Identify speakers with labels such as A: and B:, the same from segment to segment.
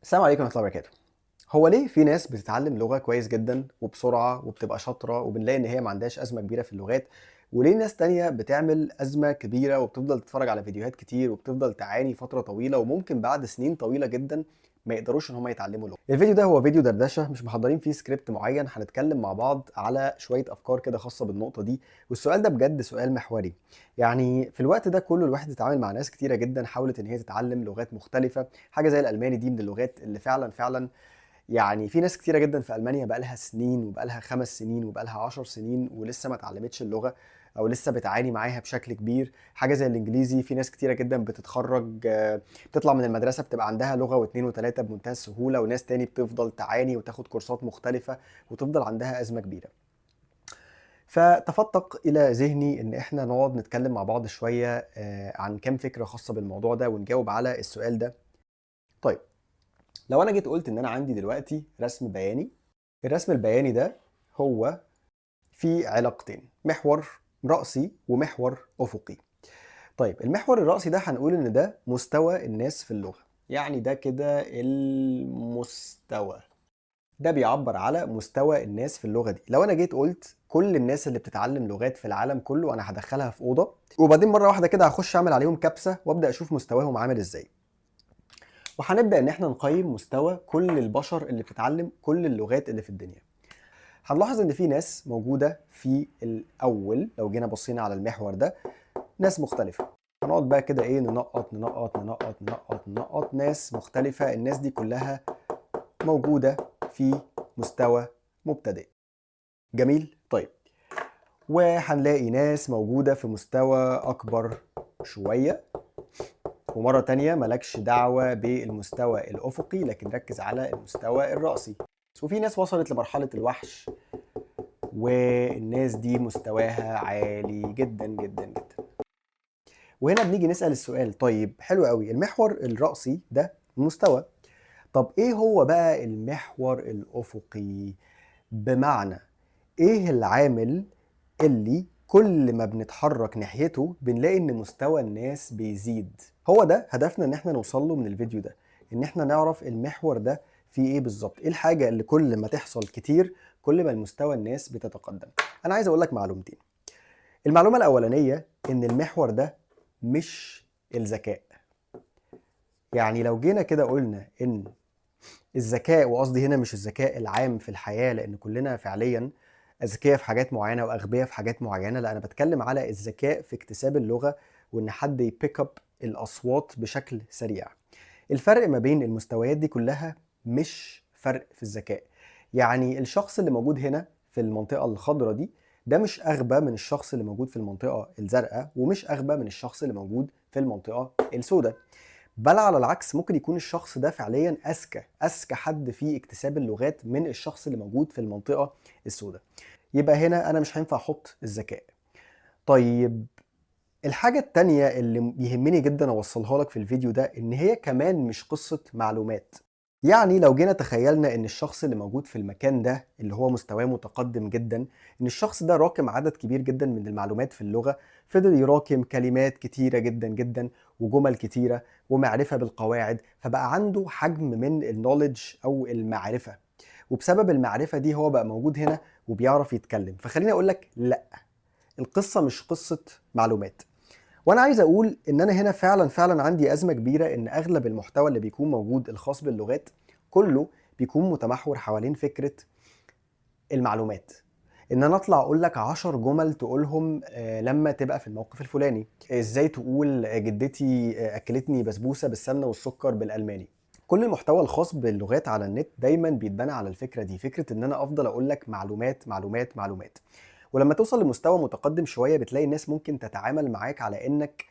A: السلام عليكم ورحمة الله وبركاته. هو ليه في ناس بتتعلم لغة كويس جدًا وبسرعة وبتبقى شاطرة وبنلاقي إن هي ما عندهاش أزمة كبيرة في اللغات، وليه ناس تانية بتعمل أزمة كبيرة وبتفضل تتفرج على فيديوهات كتير وبتفضل تعاني فترة طويلة وممكن بعد سنين طويلة جدًا ما يقدروش إن هم يتعلموا لغة. الفيديو ده هو فيديو دردشة مش محضرين فيه سكريبت معين، هنتكلم مع بعض على شوية أفكار كده خاصة بالنقطة دي، والسؤال ده بجد سؤال محوري. يعني في الوقت ده كله الواحد اتعامل مع ناس كتيرة جدًا حاولت إن هي تتعلم لغات مختلفة، حاجة زي الألماني دي من اللغات اللي فعلًا يعني في ناس كتيرة جدًا في ألمانيا بقى لها سنين وبقى لها 5 سنين وبقى لها 10 سنين ولسه ما اتعلمتش اللغة أو لسه بتعاني معاها بشكل كبير. حاجة زي الإنجليزي في ناس كتيرة جدًا بتتخرّج بتطلع من المدرسة بتبقى عندها لغة و2 و3 بمنتهى السهولة، وناس تاني بتفضل تعاني وتاخد كورسات مختلفة وتفضل عندها أزمة كبيرة. فتفتق إلى ذهني إن إحنا نقعد نتكلم مع بعض شوية عن كام فكرة خاصة بالموضوع ده ونجاوب على السؤال ده. طيب، لو أنا جيت قُلت إن أنا عندي دلوقتي رسم بياني، الرسم البياني ده هو فيه علاقتين، محور رأسي ومحور أفقي. طيب المحور الرأسي ده هنقول إن ده مستوى الناس في اللغة، يعني ده كده المستوى، ده بيعبّر على مستوى الناس في اللغة دي. لو أنا جيت قُلت كل الناس اللي بتتعلم لغات في العالم كله أنا هادخّلها في أوضة، وبعدين مرّة واحدة كده هاخش أعمل عليهم كبسة وأبدأ أشوف مستواهم عامل إزاي. وهنبدأ إن إحنا نقيّم مستوى كل البشر اللي بتتعلم كل اللغات اللي في الدنيا. هنلاحظ إن في ناس موجودة في الأول لو جينا بصينا على المحور ده، ناس مختلفة. هنقعد بقى كده إيه ننقّط، ننقّط، ننقّط، ننقّط، ننقّط، ناس مختلفة، الناس دي كلها موجودة في مستوى مبتدئ. جميل؟ طيب، وهنلاقي ناس موجودة في مستوى أكبر شوية، ومرة تانية ما لكش دعوة بالمستوى الأفقي لكن ركّز على المستوى الرأسي. وفي ناس وصلت لمرحلة الوحش والناس دي مستواها عالي جدًا، جدًا، جدًا. وهنا بنيجي نسأل السؤال، طيب حلو أوي، المحور الرأسي ده مستوى، طب إيه هو بقى المحور الأفقي؟ بمعنى إيه العامل اللي كل ما بنتحرك ناحيته بنلاقي إن مستوى الناس بيزيد؟ هو ده هدفنا إن إحنا نوصل له من الفيديو ده، إن إحنا نعرف المحور ده فيه إيه بالضبط، إيه الحاجة اللي كل ما تحصل كتير كل ما المستوى الناس بتتقدم. أنا عايز أقول لك معلومتين. المعلومة الأولانية إن المحور ده مش الذكاء. يعني لو جينا كده قلنا إن الذكاء، وقصدي هنا مش الذكاء العام في الحياة لأن كلنا فعليا أذكياء في حاجات معينة وأغبياء في حاجات معينة، لا أنا بتكلم على الذكاء في اكتساب اللغة وإن حد يبيك اب الأصوات بشكل سريع. الفرق ما بين المستويات دي كلها مش فرق في الذكاء. يعني الشخص اللي موجود هنا في المنطقة الخضراء دي ده مش أغبى من الشخص اللي موجود في المنطقة الزرقاء ومش أغبى من الشخص اللي موجود في المنطقة السوداء، بل على العكس ممكن يكون الشخص ده فعليا أذكى حد في اكتساب اللغات من الشخص اللي موجود في المنطقة السوداء. يبقى هنا أنا مش هينفع أحط الذكاء. طيب، الحاجة التانية اللي يهمني جدًا أوصّلها لك في الفيديو ده، إن هي كمان مش قصة معلومات. يعني لو جينا تخيّلنا إن الشخص اللي موجود في المكان ده، اللي هو مستواه متقدم جدًا، إن الشخص ده راكم عدد كبير جدًا من المعلومات في اللغة، فضل يراكم كلمات كتيرة جدًا، جدًا، وجُمل كتيرة، ومعرفة بالقواعد، فبقى عنده حجم من الknowledge أو المعرفة، وبسبب المعرفة دي هو بقى موجود هنا وبيعرف يتكلم. فخلّيني أقول لك لأ، القصة مش قصة معلومات. وأنا عايز أقول إن أنا هنا فعلًا عندي أزمة كبيرة إن أغلب المحتوى اللي بيكون موجود الخاص باللغات كُلّه بيكون متمحور حوالين فكرة المعلومات. إن أنا أطلع أقول لك 10 جُمل تقولهم لمّا تبقى في الموقف الفلاني، إزاي تقول جدتي أكّلتني بسبوسة بالسمنة والسكر بالألماني. كل المحتوى الخاص باللغات على النت دايمًا بيتبنى على الفكرة دي، فكرة إن أنا أفضل أقول لك معلومات، معلومات، معلومات. ولمّا توصل لمستوى متقدم شوية بتلاقي الناس ممكن تتعامل معاك على إنك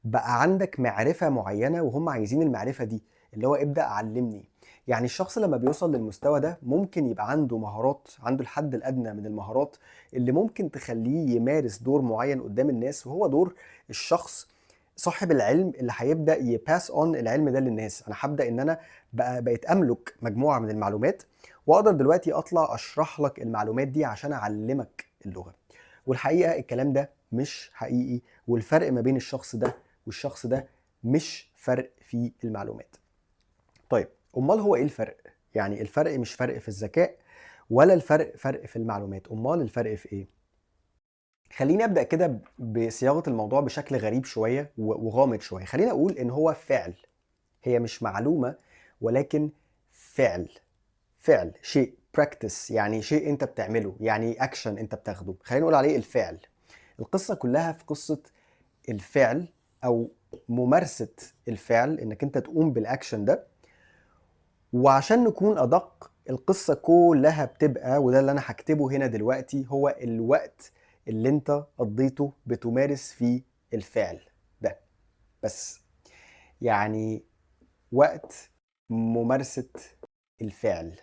A: بقى عندك معرفة معينة وهم عايزين المعرفة دي، اللي هو ابدأ علمني. يعني الشخص لما بيوصل للمستوى ده ممكن يبقى عنده مهارات، عنده الحد الأدنى من المهارات اللي ممكن تخليه يمارس دور معين قدام الناس، وهو دور الشخص صاحب العلم اللي هيبدأ يباس اون العلم ده للناس. انا هبدأ ان انا بقيت املك مجموعة من المعلومات واقدر دلوقتي اطلع اشرح لك المعلومات دي عشان اعلمك اللغة. والحقيقة الكلام ده مش حقيقي، والفرق ما بين الشخص ده والشخص ده مش فرق في المعلومات. طيب، أمال هو إيه الفرق؟ يعني الفرق مش فرق في الذكاء ولا الفرق فرق في المعلومات، أمال الفرق في إيه؟ خليني أبدأ كده بصياغة الموضوع بشكل غريب شوية وغامض شوية. خليني أقول إن هو فعل، هي مش معلومة ولكن فعل. فعل، شيء practice، يعني شيء انت بتعمله، يعني اكشن انت بتاخده، خلينا نقول عليه الفعل. القصة كلها في قصة الفعل او ممارسة الفعل، انك انت تقوم بالاكشن ده. وعشان نكون ادق، القصة كلها بتبقى، وده اللي انا هكتبه هنا دلوقتي، هو الوقت اللي انت قضيته بتمارس فيه الفعل ده بس. يعني وقت ممارسة الفعل،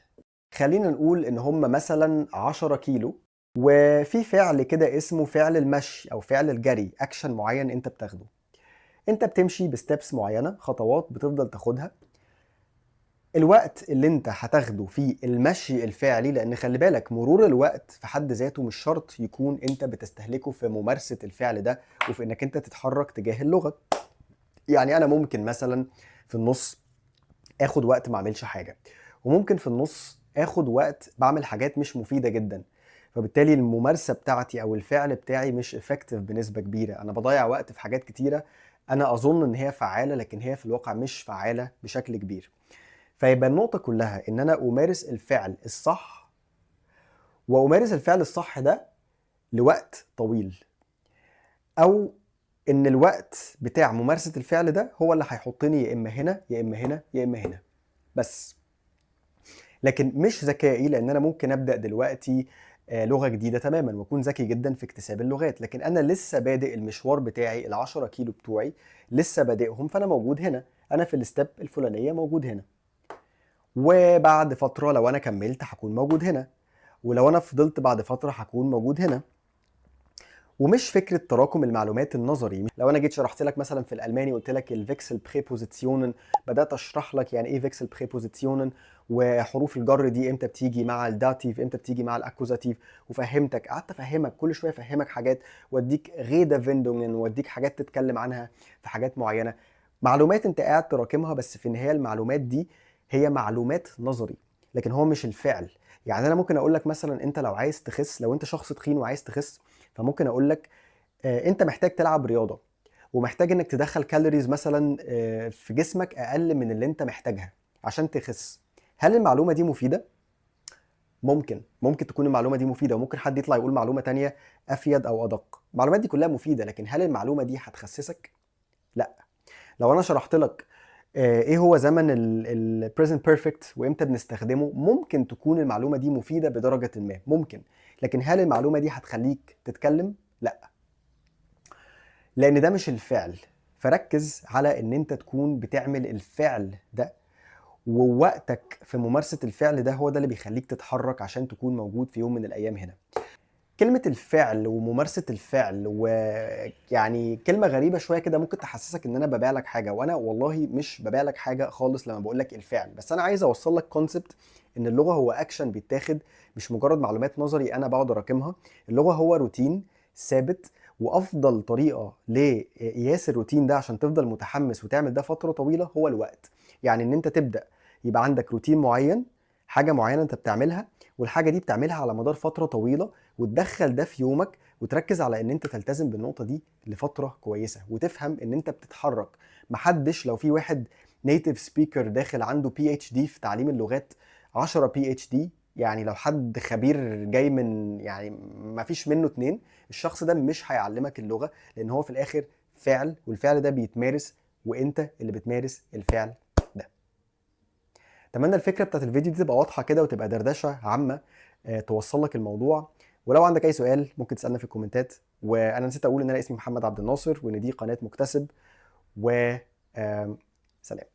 A: خلينا نقول ان هم مثلا 10 كيلو، وفي فعل كده اسمه فعل المشي او فعل الجري، اكشن معين انت بتاخده. انت بتمشي بستبس معينة، خطوات بتفضل تاخدها. الوقت اللي انت هتاخده في المشي الفعلي، لان خلي بالك مرور الوقت في حد ذاته مش شرط يكون انت بتستهلكه في ممارسة الفعل ده وفي انك انت تتحرك تجاه اللغة. يعني انا ممكن مثلا في النص اخد وقت ما اعملش حاجة، وممكن في النص اخد وقت بعمل حاجات مش مفيدة جدا، فبالتالي الممارسة بتاعتي او الفعل بتاعي مش effective بنسبة كبيرة. انا بضيع وقت في حاجات كتيرة انا اظن ان هي فعالة، لكن هي في الواقع مش فعالة بشكل كبير. فيبقى النقطة كلها ان انا امارس الفعل الصح، وامارس الفعل الصح ده لوقت طويل، او ان الوقت بتاع ممارسة الفعل ده هو اللي هيحطني يا اما هنا يا اما هنا يا اما هنا بس. لكن مش ذكائي، لان انا ممكن ابدا دلوقتي لغه جديده تماما واكون ذكي جدا في اكتساب اللغات، لكن انا لسه بادئ المشوار بتاعي، ال10 كيلو بتوعي لسه بادئهم، فانا موجود هنا، انا في الستيب الفلانيه موجود هنا. وبعد فتره لو انا كملت هكون موجود هنا، ولو انا فضلت بعد فتره هكون موجود هنا. ومش فكره تراكم المعلومات النظري. لو انا جيت شرحت لك مثلا في الالماني قلت لك الفيكسل بريبوزيشنن، بدات اشرح لك يعني ايه فيكسل بريبوزيشنن، وحروف الجر دي امتى بتيجي مع الداتيف، امتى بتيجي مع الاكوزاتيف، وفهمتك، قعدت افهمك كل شويه، افهمك حاجات واديك غيدا فيندونجن، واديك حاجات تتكلم عنها في حاجات معينه، معلومات انت قاعد تراكمها، بس في النهايه المعلومات دي هي معلومات نظري، لكن هو مش الفعل. يعني انا ممكن اقول لك مثلا انت لو عايز تخس، لو انت شخص تخين وعايز تخس، فممكن اقول لك انت محتاج تلعب رياضه، ومحتاج انك تدخل كالوريز مثلا في جسمك اقل من اللي انت محتاجها عشان تخس. هل المعلومه دي مفيده؟ ممكن تكون المعلومه دي مفيده، وممكن حد يطلع يقول معلومه تانية افيد او ادق. المعلومات دي كلها مفيده، لكن هل المعلومه دي هتخسسك؟ لا. لو انا شرحت لك ايه هو زمن البريزنت بيرفكت وامتى بنستخدمه، ممكن تكون المعلومه دي مفيده بدرجه ما، ممكن. لكن هل المعلومه دي هتخليك تتكلم؟ لا، لان ده مش الفعل. فركز على ان انت تكون بتعمل الفعل ده، ووقتك في ممارسة الفعل ده هو ده اللي بيخليك تتحرك عشان تكون موجود في يوم من الايام هنا. كلمة الفعل وممارسة الفعل، ويعني كلمة غريبة شوية كده، ممكن تحسسك ان انا ببيع لك حاجة، وانا والله مش ببيع لك حاجة خالص لما بقول لك الفعل. بس انا عايز اوصل لك كونسبت ان اللغة هو اكشن بيتاخد، مش مجرد معلومات نظري انا بقعد اراكمها. اللغة هو روتين ثابت، وافضل طريقة لقياس الروتين ده عشان تفضل متحمس وتعمل ده فترة طويلة هو الوقت. يعني ان انت تبدأ يبقى عندك روتين معين، حاجة معينة انت بتعملها، والحاجة دي بتعملها على مدار فترة طويلة، وتدخل ده في يومك، وتركز على ان انت تلتزم بالنقطة دي لفترة كويسة، وتفهم ان انت بتتحرك. محدش، لو في واحد نيتيف سبيكر داخل عنده بي اتش دي في تعليم اللغات، 10 بي اتش دي، يعني لو حد خبير جاي من، يعني ما فيش منه اتنين، الشخص ده مش هيعلمك اللغة، لان هو في الاخر فعل، والفعل ده بيتمارس، وانت اللي بتمارس الفعل ده. اتمنى الفكره بتاعت الفيديو دي تبقى واضحه كده، وتبقى دردشه عامه توصل لك الموضوع. ولو عندك اي سؤال ممكن تسالنا في الكومنتات. وانا نسيت اقول ان انا اسمي محمد عبد الناصر، وان دي قناه مكتسب. و سلام.